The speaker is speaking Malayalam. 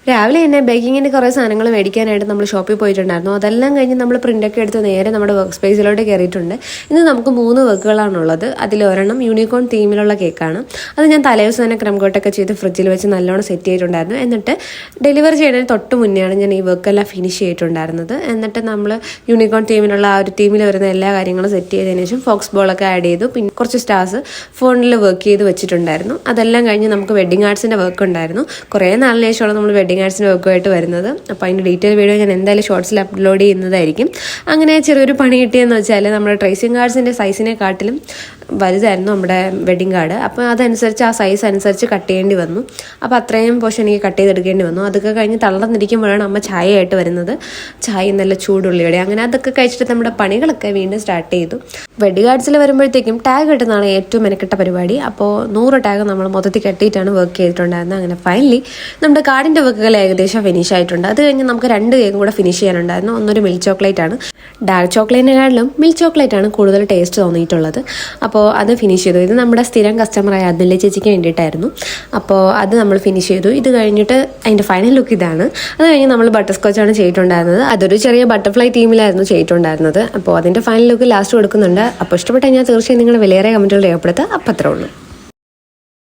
രാവിലെ തന്നെ ബേക്കിങ്ങിൻ്റെ കുറേ സാധനങ്ങൾ മേടിക്കാനായിട്ട് നമ്മൾ ഷോപ്പിൽ പോയിട്ടുണ്ടായിരുന്നു. അതെല്ലാം കഴിഞ്ഞ് നമ്മൾ പ്രിൻ്റൊക്കെ എടുത്ത് നേരെ നമ്മുടെ വർക്ക് സ്പേസിലോട്ട് കയറിയിട്ടുണ്ട്. ഇന്ന് നമുക്ക് 3 വർക്കുകളാണുള്ളത്. അതിലൊരെണ്ണം യൂണിക്കോൺ തീമിലുള്ള കേക്കാണ്. അത് ഞാൻ തലേദിവസം തന്നെ ക്രം കോട്ടൊക്കെ ചെയ്ത് ഫ്രിഡ്ജിൽ വെച്ച് നല്ലോണം സെറ്റ് ചെയ്തിട്ടുണ്ടായിരുന്നു. എന്നിട്ട് ഡെലിവറി ചെയ്യുന്നതിന് തൊട്ട് മുന്നെയാണ് ഞാൻ ഈ വർക്കെല്ലാം ഫിനിഷ് ചെയ്തിട്ടുണ്ടായിരുന്നത്. എന്നിട്ട് നമ്മൾ യൂണിക്കോൺ തീമിലുള്ള ആ ഒരു തീമിൽ വരുന്ന എല്ലാ കാര്യങ്ങളും സെറ്റ് ചെയ്തതിന് ശേഷം ഫോക്സ് ബോളൊക്കെ ആഡ് ചെയ്തു. പിന്നെ കുറച്ച് സ്റ്റാർസ് ഫോണിൽ വർക്ക് ചെയ്ത് വെച്ചിട്ടുണ്ടായിരുന്നു. അതെല്ലാം കഴിഞ്ഞ് നമുക്ക് വെഡിങ് ആർട്സിൻ്റെ വർക്ക് ഉണ്ടായിരുന്നു. കുറേ നാളിന് ശേഷമാണ് നമ്മൾ വെഡിങ് ആർട്സിൻ്റെ വർക്കുമായിട്ട് വരുന്നത്. അപ്പോൾ അതിൻ്റെ ഡീറ്റെയിൽ വീഡിയോ ഞാൻ എന്തായാലും ഷോർട്സിൽ അപ്ലോഡ് ചെയ്യുന്നതായിരിക്കും. അങ്ങനെ ചെറിയൊരു പണി കിട്ടിയെന്ന് വെച്ചാൽ നമ്മുടെ ട്രേസിങ് കാർഡ്സിൻ്റെ സൈസിനെക്കാട്ടിലും വലുതായിരുന്നു നമ്മുടെ വെഡിങ് കാർഡ്. അപ്പോൾ അതനുസരിച്ച് ആ സൈസ് അനുസരിച്ച് കട്ട് ചെയ്യേണ്ടി വന്നു. അപ്പോൾ അത്രയും പോർഷൻ എനിക്ക് കട്ട് ചെയ്തെടുക്കേണ്ടി വന്നു. അതൊക്കെ കഴിഞ്ഞ് തളർന്നിരിക്കുമ്പോഴാണ് അമ്മ ചായയായിട്ട് വരുന്നത്. ചായ നല്ല ചൂടുള്ളിയോടെ. അങ്ങനെ അതൊക്കെ കഴിച്ചിട്ട് നമ്മുടെ പണികളൊക്കെ വീണ്ടും സ്റ്റാർട്ട് ചെയ്തു. വെഡിങ് കാർഡ്സിൽ വരുമ്പോഴത്തേക്കും ടാഗ് കെട്ടുന്നതാണ് ഏറ്റവും മെനക്കെട്ട പരിപാടി. അപ്പോൾ 100 ടാഗ് നമ്മൾ മൊത്തത്തിൽ കെട്ടിയിട്ടാണ് വർക്ക് ചെയ്തിട്ടുണ്ടായിരുന്നത്. അങ്ങനെ ഫൈനലി നമ്മുടെ കാർഡിൻ്റെ വർക്കുകൾ ഏകദേശം ഫിനിഷ് ആയിട്ടുണ്ട്. അത് കഴിഞ്ഞ് നമുക്ക് 2 കേക്കും കൂടെ ഫിനിഷ് ചെയ്യാനുണ്ടായിരുന്നു. ഒന്നൊരു മിൽക്ക് ചോക്ലേറ്റ് ആണ്. ഡാർക്ക് ചോക്ലേറ്റിനെക്കാളും മിൽക്ക് ചോക്ലേറ്റ് ആണ് കൂടുതൽ ടേസ്റ്റ് തോന്നിയിട്ടുള്ളത്. അപ്പോൾ അത് ഫിനിഷ് ചെയ്തു. ഇത് നമ്മുടെ സ്ഥിരം കസ്റ്റമറായ അതിലെ ചേച്ചിക്ക് വേണ്ടിയിട്ടായിരുന്നു. അപ്പോൾ അത് നമ്മൾ ഫിനിഷ് ചെയ്തു. ഇത് കഴിഞ്ഞിട്ട് അതിൻ്റെ ഫൈനൽ ലുക്ക് ഇതാണ്. അത് കഴിഞ്ഞ് നമ്മൾ ബട്ടർ സ്കോച്ചാണ് ചെയ്തിട്ടുണ്ടായിരുന്നത്. അതൊരു ചെറിയ ബട്ടർഫ്ലൈ തീമിലായിരുന്നു ചെയ്തിട്ടുണ്ടായിരുന്നത്. അപ്പോൾ അതിൻ്റെ ഫൈനൽ ലുക്ക് ലാസ്റ്റ് കൊടുക്കുന്നുണ്ട്. അപ്പോൾ ഇഷ്ടപ്പെട്ട് കഴിഞ്ഞാൽ തീർച്ചയായും നിങ്ങൾ വിലയേറെ കമൻറ്റുകൾ രേഖപ്പെടുത്തുക. അപ്പം അത്രേ ഉള്ളൂ.